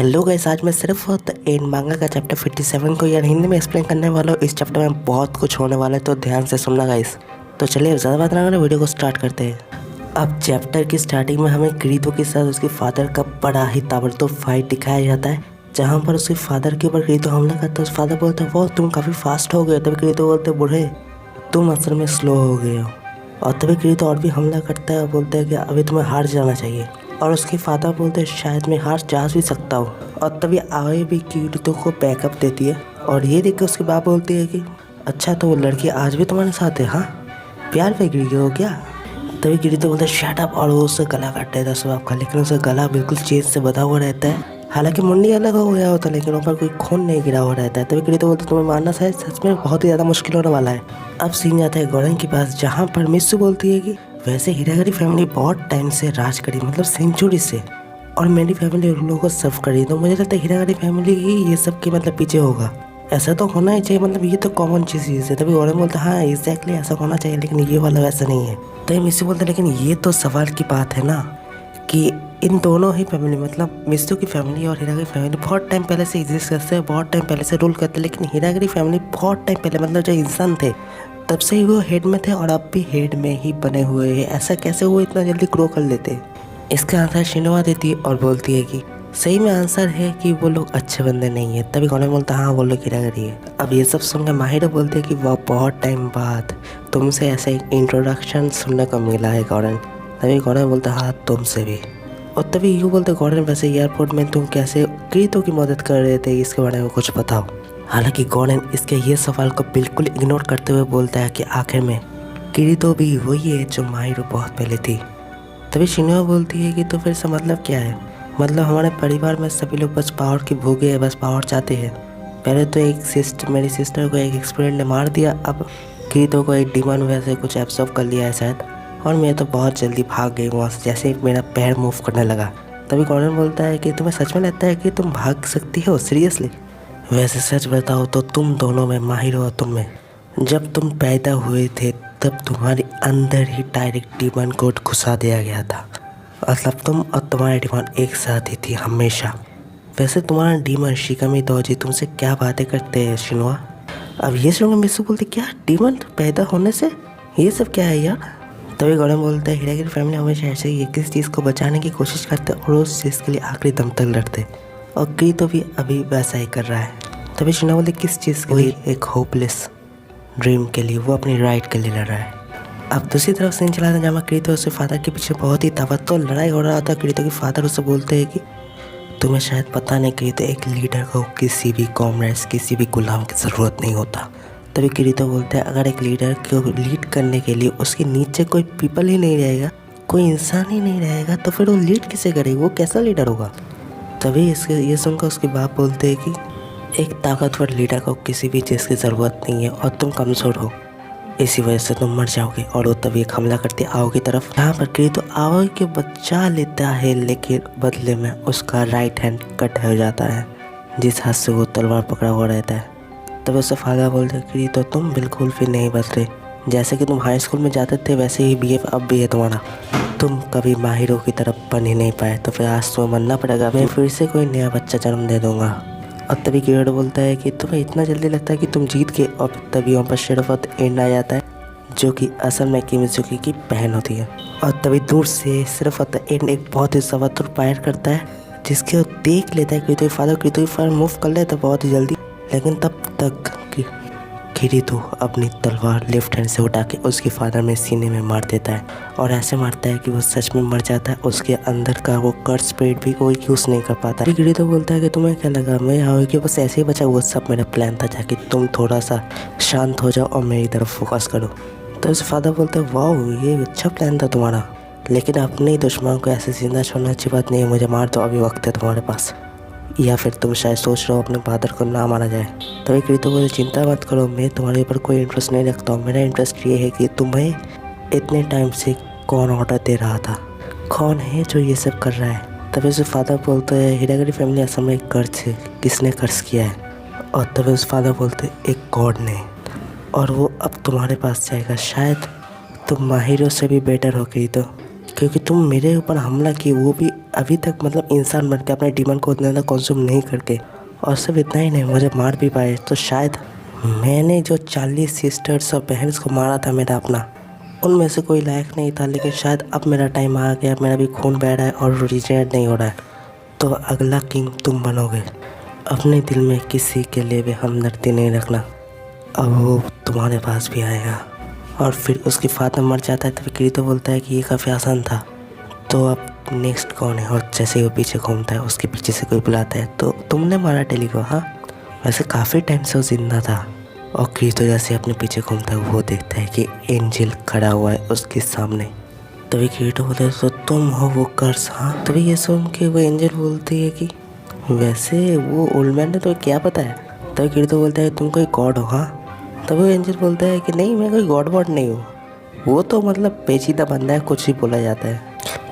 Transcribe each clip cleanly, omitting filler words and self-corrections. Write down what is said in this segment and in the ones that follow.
Hello guys, आज मैं सिर्फ एंड मांगा का चैप्टर 57 को यार हिंदी में एक्सप्लेन करने वाला हूँ। इस चैप्टर में बहुत कुछ होने वाला है तो ध्यान से सुनना गाइस। तो चलिए ज़्यादा बात ना करें, वीडियो को स्टार्ट करते हैं। अब चैप्टर की स्टार्टिंग में हमें क्रीतो के साथ उसके फादर का बड़ा ही ताबड़तोड़ फाइट दिखाया जाता है, जहाँ पर उसके फादर के ऊपर क्रीतो हमला करता है। उस फादर बोलते हैं वो तुम काफ़ी फास्ट हो गए। तभी क्रीतो बोलते बूढ़े तुम असल में स्लो हो गए हो। और तभी क्रीतो और भी हमला करता है और बोलता है कि अभी तुम्हें हार जाना चाहिए। और उसके फादर बोलते हैं शायद मैं हार जा भी सकता हूँ। और तभी आगे भी क्रीतो को बैकअप देती है और ये देख के उसकी बाप बोलती है कि अच्छा तो वो लड़की आज भी तुम्हारे साथ है, हाँ प्यार पे गिर गए हो क्या। तभी क्रीतो बोलता है शट अप और वो उससे गला काट देता है उसके बाप का। लेकिन उसका गला बिल्कुल चेन से बंधा हुआ रहता है, हालांकि मुंडी अलग हो गया होता है लेकिन ऊपर कोई खून नहीं गिरा हुआ रहता है। तभी क्रीतो बोलते तुम्हें मारना शायद सच में बहुत ही ज़्यादा मुश्किल होने वाला है। अब सीन जाता है गौरन के पास, जहाँ पर मित्सु बोलती है कि वैसे हिरागरी फैमिली बहुत टाइम से राज करी, मतलब सेंचुरी से, और मेरी फैमिली उन लोगों को सर्व करी। तो मुझे लगता है हिरागरी फैमिली ही ये सब के मतलब पीछे होगा। ऐसा तो होना ही चाहिए, मतलब ये तो कॉमन चीज़ है। तभी गौरन बोलता है हाँ एग्जैक्टली ऐसा होना चाहिए, लेकिन ये वाला वैसा नहीं है। तभी मित्सु बोलते लेकिन ये तो सवाल की बात है ना कि इन दोनों ही फैमिली, मतलब मित्सु की फैमिली और हिरागरी फैमिली बहुत टाइम पहले से एग्जिस्ट करते हैं, बहुत टाइम पहले से रूल करते हैं। लेकिन हिरागरी फैमिली बहुत टाइम पहले, मतलब जो इंसान थे तब से ही वो हेड में थे और अब भी हेड में ही बने हुए हैं। ऐसा कैसे वो इतना जल्दी ग्रो कर लेते। इसका आंसर शिनोआ देती है और बोलती है कि सही में आंसर है कि वो लोग अच्छे बंदे नहीं है। तभी गौरन बोलता है हाँ वो लोग हिरागरी है। अब ये सब सुनकर माहिरो बोलते हैं कि वह बहुत टाइम बाद तुमसे ऐसा एक इंट्रोडक्शन सुनने को मिला है गौरन। तभी गौरन बोलता हाँ तुमसे भी। और तभी यूँ बोलते गौरन वैसे एयरपोर्ट में तुम कैसे क्रीतो की मदद कर रहे थे, इसके बारे में कुछ बताओ। हालांकि गौरन इसके ये सवाल को बिल्कुल इग्नोर करते हुए बोलता है कि आखिर में क्रीतो भी वही है जो माहिरो बहुत पहले थी। तभी शिनोआ बोलती है कि तो फिर इसका मतलब क्या है, मतलब हमारे परिवार में सभी लोग बस पावर की भूखे हैं, बस पावर चाहते हैं। पहले तो मेरी सिस्टर को एक एक्सपेरिमेंट ने मार दिया, अब क्रीतो को एक डीमन वैसे कुछ एब्जॉर्ब कर लिया है शायद, और मैं तो बहुत जल्दी भाग गई वहाँ से जैसे मेरा पैर मूव करने लगा। तभी गौरन बोलता है कि तुम्हें सच में लगता है कि तुम भाग सकती हो सीरियसली। वैसे सच बताओ तो तुम दोनों में, माहिरो और तुम में, जब तुम पैदा हुए थे तब तुम्हारे अंदर ही डायरेक्ट डीमन कोड घुसा दिया गया था। मतलब तुम और तुम्हारे डीमन एक साथ ही थी हमेशा। वैसे तुम्हारा डीमन शिकामी दोजी तुमसे क्या बातें करते हैं शिनोआ। अब ये सुनकर मित्सु बोलती क्या डीमन पैदा होने से, ये सब क्या है यार। तभी गौरन बोलता है हिरागरी फैमिली हमेशा ऐसे ही किसी चीज़ को बचाने की कोशिश करते और उस चीज़ के लिए आखिरी दम तक लड़ते, और क्रीतो भी अभी वैसा ही कर रहा है। तभी शिनोआ बोलते किस चीज़ के लिए, एक होपलेस ड्रीम के लिए, वो अपनी राइट के लिए लड़ रहा है। अब दूसरी तरफ सीन चला था जहाँ क्रीतो उसके फादर के पीछे बहुत ही ताबड़तोड़ लड़ाई हो रहा था। क्रीतो के फादर उससे बोलते हैं कि तुम्हें शायद पता नहीं क्रीतो, एक लीडर को किसी भी कॉमरेड्स, किसी भी गुलाम की ज़रूरत नहीं होता। तभी क्रीतो बोलते हैं अगर एक लीडर को लीड करने के लिए उसके नीचे कोई पीपल ही नहीं रहेगा, कोई इंसान ही नहीं रहेगा, तो फिर वो लीड किसे करेगा, वो कैसा लीडर होगा। तभी इसके ये सुनकर उसके बाप बोलते हैं कि एक ताकतवर लीडर को किसी भी चीज़ की ज़रूरत नहीं है और तुम कमज़ोर हो, इसी वजह से तुम मर जाओगे। और वो तभी एक हमला करती है आओ की तरफ, जहाँ पर क्रीतो आओ के बचा लेता है, लेकिन बदले में उसका राइट हैंड कट हो जाता है जिस हाथ से वो तलवार पकड़ा हुआ रहता है। तब उससे फादर बोलते क्रीतो तुम बिल्कुल भी नहीं बदले, जैसे कि तुम हाई स्कूल में जाते थे वैसे ही बिहेव अब भी है तुम्हारा। तुम कभी माहिरो की तरफ बन ही नहीं पाए, तो फिर आज तुम्हें मरना पड़ेगा, मैं फिर से कोई नया बच्चा जन्म दे दूंगा। और तभी क्रीतो बोलता है कि तुम्हें इतना जल्दी लगता है कि तुम जीत गए। और तभी वहाँ पर शेडोफत एंड आ जाता है, जो कि असल में किमिजुकी की बहन होती है। और तभी दूर से सिर्फ एंड एक बहुत ही ज़बरदस्त फायर करता है, जिसके वो देख लेता है क्रीतो की फादर मूव कर लेता है बहुत ही जल्दी। लेकिन तब तक क्रीतो अपनी तलवार लेफ्ट हैंड से उठा के उसके फादर में सीने में मार देता है, और ऐसे मारता है कि वो सच में मर जाता है। उसके अंदर का वो कर्स स्पिरिट भी कोई यूज़ नहीं कर पाता। क्रीतो बोलता है कि तुम्हें क्या लगा मैं आओ कि बस ऐसे ही बचा, वो सब मेरा प्लान था ताकि तुम थोड़ा सा शांत हो जाओ और मेरी तरफ फोकस करो। तो उस फादर बोलते हैं वाह ये अच्छा प्लान था तुम्हारा, लेकिन अपने दुश्मन को ऐसे जिंदा छोड़ना अच्छी बात नहीं है, मुझे मार दो अभी वक्त है तुम्हारे पास, या फिर तुम शायद सोच रहे हो अपने फादर को ना मारा जाए। तभी क्रीतो बोले चिंता मत करो, मैं तुम्हारे ऊपर कोई इंटरेस्ट नहीं रखता हूँ, मेरा इंटरेस्ट ये है कि तुम्हें इतने टाइम से कौन ऑर्डर दे रहा था, कौन है जो ये सब कर रहा है। तभी उस फादर बोलते हैं हिरागरी फैमिली असल में एक कर्ज है, किसने कर्ज किया है। और तभी उस फादर बोलते एक गॉड ने, और वो अब तुम्हारे पास जाएगा, शायद तुम माहिरो से भी बेटर हो गई तो, क्योंकि तुम मेरे ऊपर हमला की, वो भी अभी तक मतलब इंसान बन के अपने डीमन को उतना ज़्यादा कंज्यूम नहीं करके। और सिर्फ इतना ही नहीं, मुझे मार भी पाए। तो शायद मैंने जो 40 सिस्टर्स और बहन्स को मारा था मेरा अपना, उनमें से कोई लायक नहीं था। लेकिन शायद अब मेरा टाइम आ गया, मेरा भी खून बह रहा है और रिजेक्ट नहीं हो रहा है। तो अगला किंग तुम बनोगे। अपने दिल में किसी के लिए भी हमदर्दी नहीं रखना। अब वो तुम्हारे पास भी आएगा। और फिर उसके फादर मर जाता है, तो किरीटो बोलता है कि ये काफ़ी आसान था। तो अब नेक्स्ट कौन है? और जैसे ही वो पीछे घूमता है, उसके पीछे से कोई बुलाता है, तो तुमने मारा टेली को? हाँ, वैसे काफ़ी टाइम से वो जिंदा था। और किरीटो जैसे अपने पीछे घूमता है, वो देखता है कि एंजल खड़ा हुआ है उसके सामने। तभी किरीटो बोलता है, तो तुम हो वो कर्स? हाँ। तभी ये सुन के वो एंजल बोलती है कि वैसे वो ओल्ड मैन ने तो क्या पता है। तभी किरीटो बोलता है, तुम कोई गॉड हो? हाँ। तभी वो एंजल बोलता है कि नहीं, मैं कोई गॉड वॉड नहीं हूँ, वो तो मतलब पेचीदा बंदा है, कुछ भी बोला जाता है।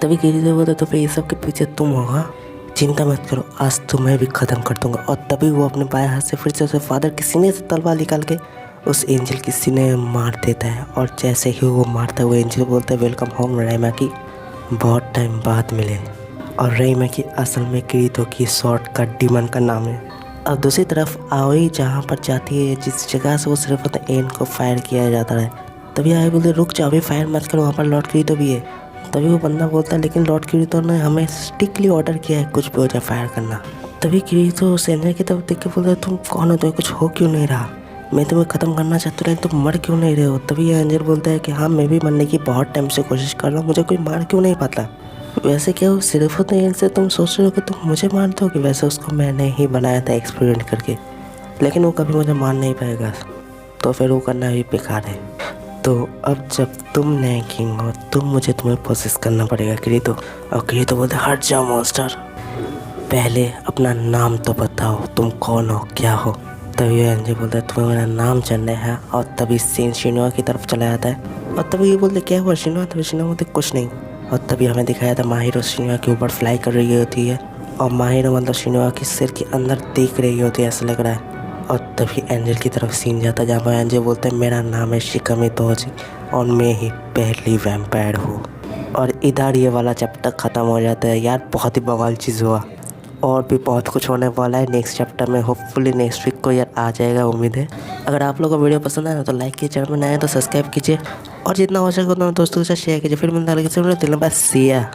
तभी किरीटो बोलता है, तो फिर ये सब के पीछे तुम हो? हाँ, चिंता मत करो, आज तो मैं भी ख़त्म कर दूंगा। और तभी वो अपने बाएं हाथ से फिर से उसे फादर के सीने से तलवार निकाल के उस एंजल के सीने में मार देता है। और जैसे ही वो मारता है, वो एंजल बोलता है, वेलकम होम रैमा की, बहुत टाइम बाद मिले। और रैमा की असल में किरीटो की शॉर्ट का डीमन का नाम है। अब दूसरी तरफ आओई जहाँ पर जाती है, जिस जगह से वो सिर्फ अपने एन को फायर किया जाता है, तभी आओई बोलते, रुक जाओ, अभी फायर मत करो, वहाँ पर लॉर्ड किरीटो भी है। तभी वो बंदा बोलता है, लेकिन लॉर्ड किरीटो ने हमें स्ट्रिक्टली ऑर्डर किया है कुछ भी हो जाए फायर करना। तभी किरीटो उस एंजल की तरफ देख के बोलता है, तुम कौन हो? तुम्हें कुछ हो क्यों नहीं रहा? मैं तुम्हें ख़त्म करना चाहता हूँ, तुम मर क्यों नहीं रहे हो? तभी एंजल बोलता है कि हाँ, मैं भी मरने की बहुत टाइम से कोशिश कर रहा हूँ, मुझे कोई मार क्यों नहीं पाता। वैसे क्या वो सिर्फ तो से तुम सोच रहे हो कि तुम मुझे मार दोगे? वैसे उसको मैंने ही बनाया था एक्सपेरिमेंट करके, लेकिन वो कभी मुझे मार नहीं पाएगा, तो फिर वो करना भी बेकार है। तो अब जब तुम नए किंग हो, तुम्हें प्रोसेस करना पड़ेगा किरीटो। और किरीटो बोलते, हट जाओ मॉन्स्टर, पहले अपना नाम तो बताओ, तुम कौन हो, क्या हो? तभी एंजल बोलता है, तुम्हें मेरा नाम जानना है? और तभी सीन शिनोआ की तरफ चला जाता है। और तभी ये बोलते, क्या हुआ शिनोआ? तभी शिनोआ बोलते, कुछ नहीं। और तभी हमें दिखाया था माहिरो शिनोआ के ऊपर फ्लाई कर रही होती है, और माहिरो मतलब शिनोआ की सिर के अंदर देख रही होती है, ऐसा लग रहा है। और तभी एंजल की तरफ सीन जाता है, जहाँ पर एंजल बोलते हैं, मेरा नाम है शिकामी तोजी और मैं ही पहली वैम्पायर हूँ। और इधर ये वाला चैप्टर ख़त्म हो जाता है। यार बहुत ही बवाल चीज़ हुआ, और भी बहुत कुछ होने वाला है नेक्स्ट चैप्टर में। होपफुली नेक्स्ट वीक को यार आ जाएगा, उम्मीद है। अगर आप लोगों को वीडियो पसंद आया तो लाइक कीजिए, चैनल में नए हैं तो सब्सक्राइब कीजिए, और जितना हो सके उतना दोस्तों के साथ शेयर कीजिए। फिर मिलता है, बस सिया।